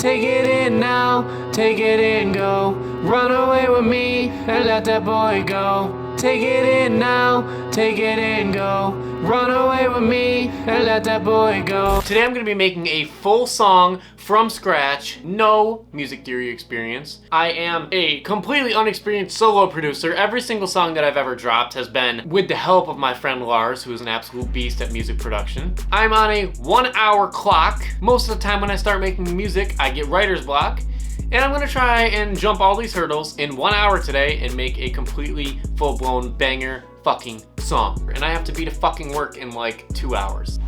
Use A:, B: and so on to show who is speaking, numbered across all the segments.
A: Take it in now, take it in, go. Run away with me and let that boy go. Take it in now, take it in, go. Run away with me and let that boy go. Today I'm gonna be making a full song from scratch, no music theory experience. I am a completely unexperienced solo producer. Every single song that I've ever dropped has been with the help of my friend Lars, who is an absolute beast at music production. I'm on a 1 hour clock. Most of the time when I start making music, I get writer's block. And I'm gonna try and jump all these hurdles in 1 hour today and make a completely full-blown banger fucking song. And I have to be to fucking work in like 2 hours.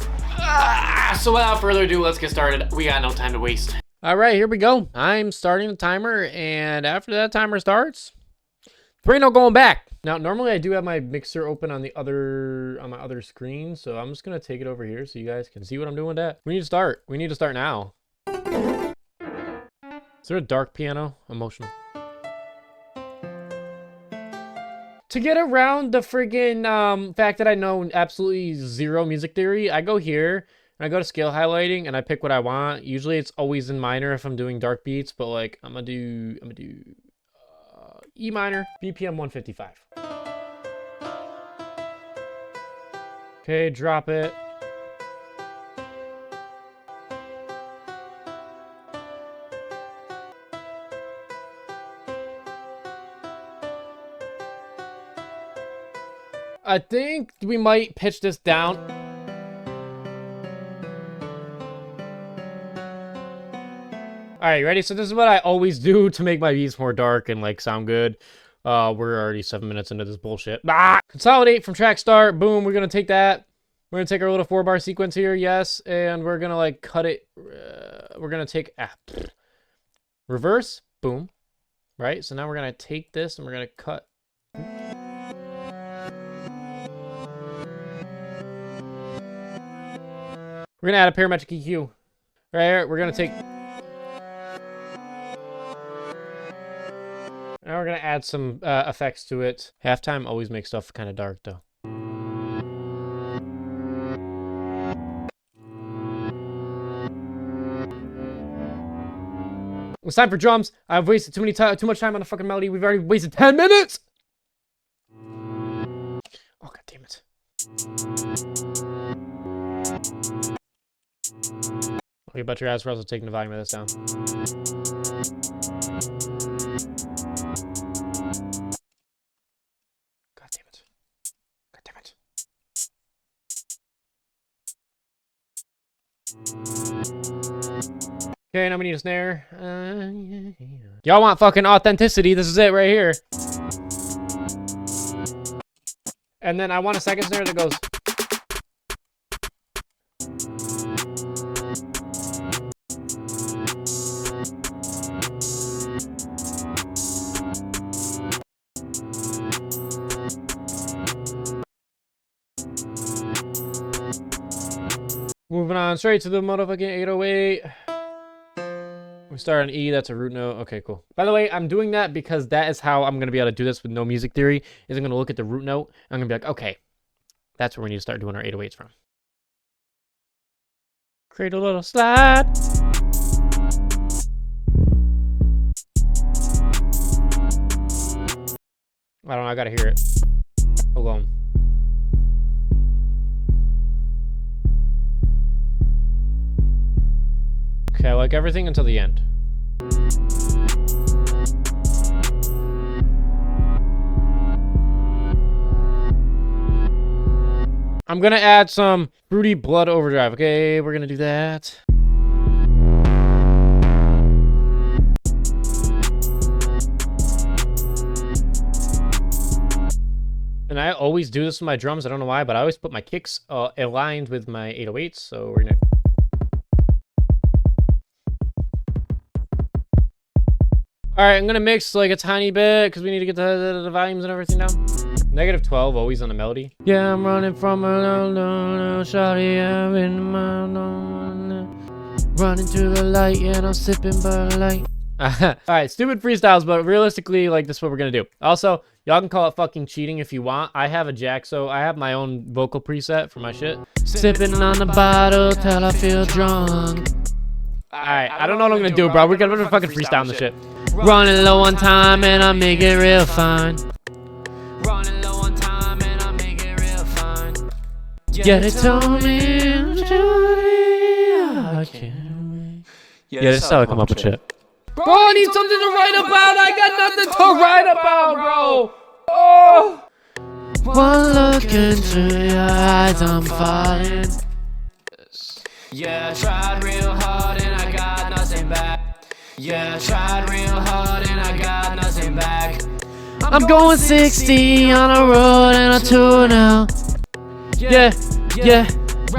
A: So without further ado, let's get started. We got no time to waste. All right, here we go. I'm starting the timer, and after that timer starts, there ain't no going back. Now, normally I do have my mixer open on my other screen, so I'm just gonna take it over here so you guys can see what I'm doing with that. We need to start. We need to start now. Is there a dark piano? Emotional. To get around the friggin' fact that I know absolutely zero music theory, I go here and I go to scale highlighting and I pick what I want. Usually it's always in minor if I'm doing dark beats, but like I'm gonna do E minor, BPM 155. Okay, drop it. I think we might pitch this down. All right, ready? So this is what I always do to make my beats more dark and like sound good. We're already 7 minutes into this bullshit. Consolidate from track start. Boom. We're gonna take that. We're gonna take our little 4-bar sequence here. Yes, and we're gonna like cut it. We're gonna take reverse. Boom. Right. So now we're gonna take this and we're gonna cut. We're gonna add a parametric EQ. Right here, we're gonna take... Now we're gonna add some effects to it. Halftime always makes stuff kind of dark though. It's time for drums. I've wasted too much time on the fucking melody. We've already wasted 10 minutes! Oh, god damn it. Okay, but your ass, we're also taking the volume of this down. God damn it. God damn it. Okay, now we need a snare. Y'all want fucking authenticity. This is it right here. And then I want a second snare that goes... Moving on straight to the motherfucking 808. We start on E, that's a root note. Okay, cool. By the way, I'm doing that because that is how I'm going to be able to do this with no music theory. Is I'm going to look at the root note. And I'm going to be like, okay, that's where we need to start doing our 808s from. Create a little slide. I don't know, I got to hear it. Hold on. Okay, I like everything until the end. I'm gonna add some fruity blood overdrive. Okay, we're gonna do that. And I always do this with my drums. I don't know why, but I always put my kicks aligned with my 808s. So we're gonna... All right, I'm gonna mix like a tiny bit because we need to get the volumes and everything down. -12, always on the melody. Yeah, I'm running from a little shawty, I'm in my running to the light, and I'm sipping Bud Light. All right, stupid freestyles, but realistically, like, this is what we're gonna do. Also, y'all can call it fucking cheating if you want. I have a Jaxzo. I have my own vocal preset for my shit. Sipping on the bottle till I feel drunk.
B: Alright, I don't know what I'm gonna do, bro. We're gonna fucking freestyle this shit.
A: Running low on time and I make it real fine. Running low on time and I make it real fine. Yeah, they told me I can't.
B: Yeah, that's how I come up with shit.
A: Bro, I need something to write about. I got nothing to write about, bro. Oh. One look into your eyes, I'm falling. Yeah, I tried real hard and I got nothing back. Yeah, I tried real hard and I got nothing back. I'm going 60 on a road and a tour now. Yeah, yeah.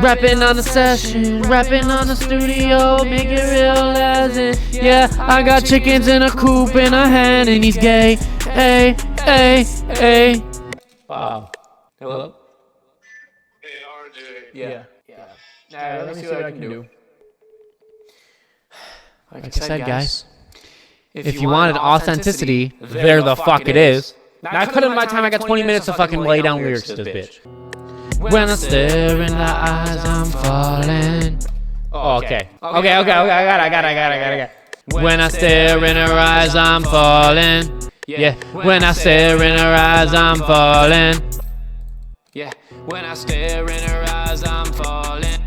A: Rapping on the session, rapping on the studio, make it real as in. Yeah, I got chickens in a coop in a hen and he's gay. Ay, ay, ay.
B: Wow. Hello?
C: Hey, RJ.
B: Yeah. Alright, let me see what I can do.
A: Like I said, guys, if you wanted authenticity, there the fuck it is.
B: Now, I cut in my time, I got 20 minutes to fucking lay down lyrics to this bitch.
A: When I stare in the eyes, I'm falling.
B: Oh, okay. Okay, I got it.
A: When I stare in her eyes, I'm falling. Yeah, when I stare in her eyes, I'm falling. Yeah, when I stare in her eyes, I'm falling.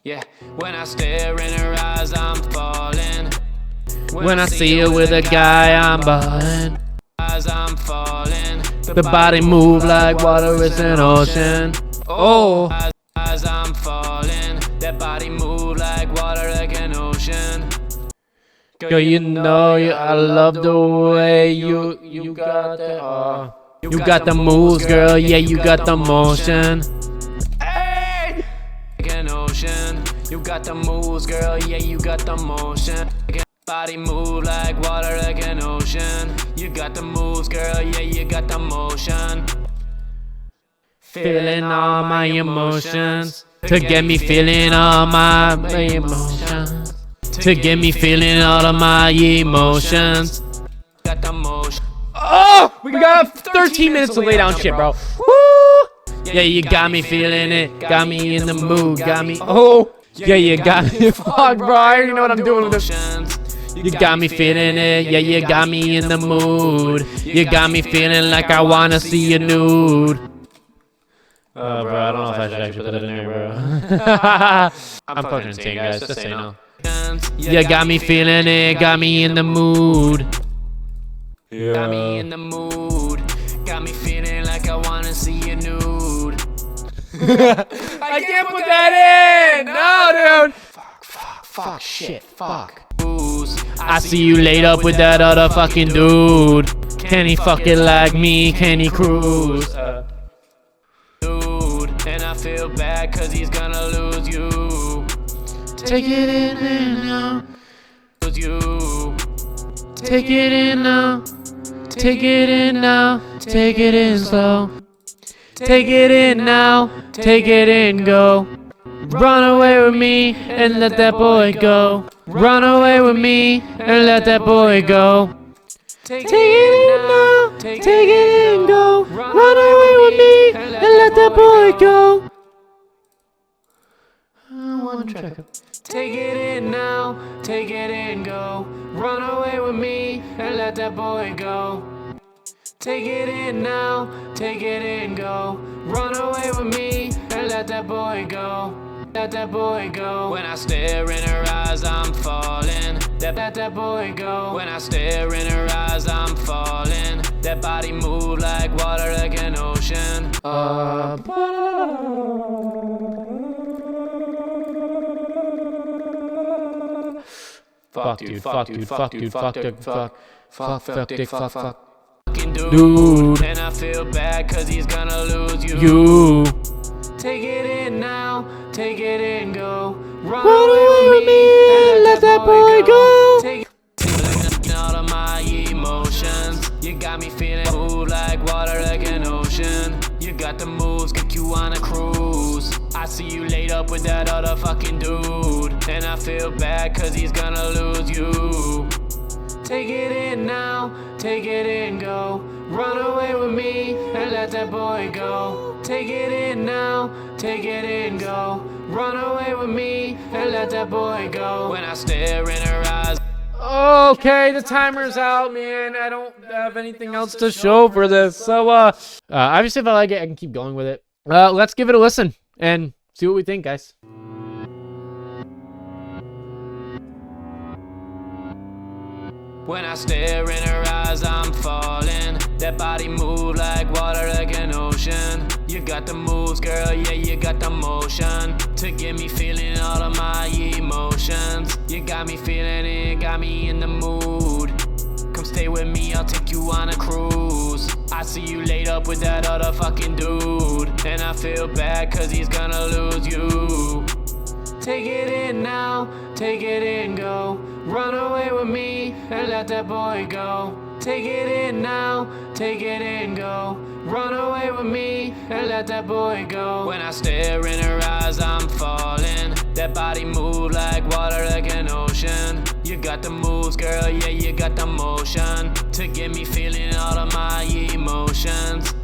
A: Yeah, when I stare in her eyes, I'm falling. When I see her with a guy, I'm ballin'. I'm falling. The body move like water is an ocean. Oh, as I'm falling, that body move like water like an ocean. Girl, you know I love the way you got that. You got the moves, girl. Yeah, you got the motion. Hey, like an ocean. You got the moves, girl. Yeah, you got the motion. Body move like water like an ocean. You got the moves, girl, yeah, you got the motion. Feeling all my emotions. To get me feeling all my emotions. To get me feeling all of my emotions. Got the motion.
B: Oh! We got 13 minutes to lay down shit, bro.
A: Woo! Yeah, you got me feeling it. Got me in the mood. Got me. Oh! Yeah, you got me.
B: Fuck, bro, I already know what I'm doing with this.
A: You got me feeling it, yeah, you got me in the mood. You got me feeling like I wanna see you nude.
B: Bro, I don't know if I should actually put that in there, bro.
A: I'm fucking insane, guys, just say no. You got me feeling it, got me in the mood.
B: Yeah.
A: Got me in the mood. Got me feeling like I wanna see you nude.
B: I can't put that in! No, dude!
A: Fuck, shit, fuck. I see you laid up with that other fucking dude. Can he fuck it like me? Can he cruise? Dude, and I feel bad cause he's gonna lose you. Take it in now. Lose you. Take it in now. Take it in now. Take it in slow. Take it in now. Take it in, go. Run away with me and let that boy go. Run away with me and let that boy go. Take it in now, take it in, go. Run away with me and let that boy go. One track. Take it in now, take it in, go. Run away with me and let that boy go. Take it in now, take it in, go. Run away with me and let that boy go. Let that boy go. When I stare in her eyes, I'm falling. Let that boy go. When I stare in her eyes, I'm falling. That body move like water like an ocean. Fuck dude, fuck dude, fuck dude, fuck dude, fuck dick, fuck. Dude, and I feel bad cause he's gonna lose you. Take it in now, take it in, go. Run away with me and let that boy go. Take all of my emotions. You got me feeling cool like water like an ocean. You got the moves, get you on a cruise. I see you laid up with that other fucking dude. And I feel bad cause he's gonna lose you. Take it in now, take it in, go. Run away with me and let that boy go. Take it in now, take it in, go. Run away with me and let that boy go. When I stare in her eyes.
B: Okay, the timer's out, man. I don't have anything else to show for this. So, obviously, if I like it, I can keep going with it. Let's give it a listen and see what we think, guys.
A: When I stare in her eyes, I'm falling. That body move like water, like an ocean. You got the moves, girl, yeah, you got the motion to get me feeling all of my emotions. You got me feeling it, got me in the mood. Come stay with me, I'll take you on a cruise. I see you laid up with that other fucking dude, and I feel bad cause he's gonna lose you. Take it in now, take it in, go. Run away with me and let that boy go. Take it in now, take it in, go. Run away with me and let that boy go. When I stare in her eyes, I'm falling. That body move like water, like an ocean. You got the moves, girl, yeah, you got the motion to get me feeling all of my emotions.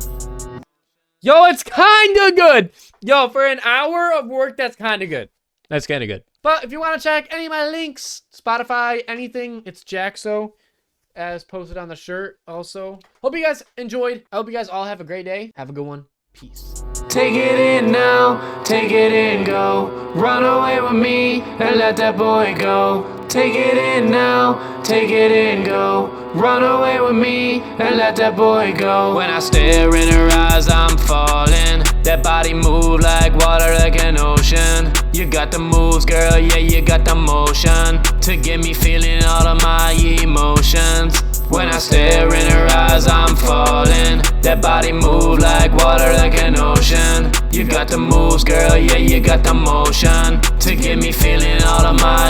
B: Yo, it's kind of good. Yo, for an hour of work, that's kind of good. That's kind of good. But if you want to check any of my links, Spotify, anything, it's Jaxzo, as posted on the shirt also. Hope you guys enjoyed. I hope you guys all have a great day. Have a good one. Peace.
A: Take it in now, take it in, go. Run away with me and let that boy go. Take it in now, take it in, go. Run away with me and let that boy go. When I stare in her eyes, I'm falling. That body move like water, like an ocean. You got the moves, girl, yeah, you got the motion to get me feeling all of my emotions. When I stare in her eyes, I'm falling. That body move like water, like an ocean. You got the moves, girl, yeah, you got the motion to get me feeling all of my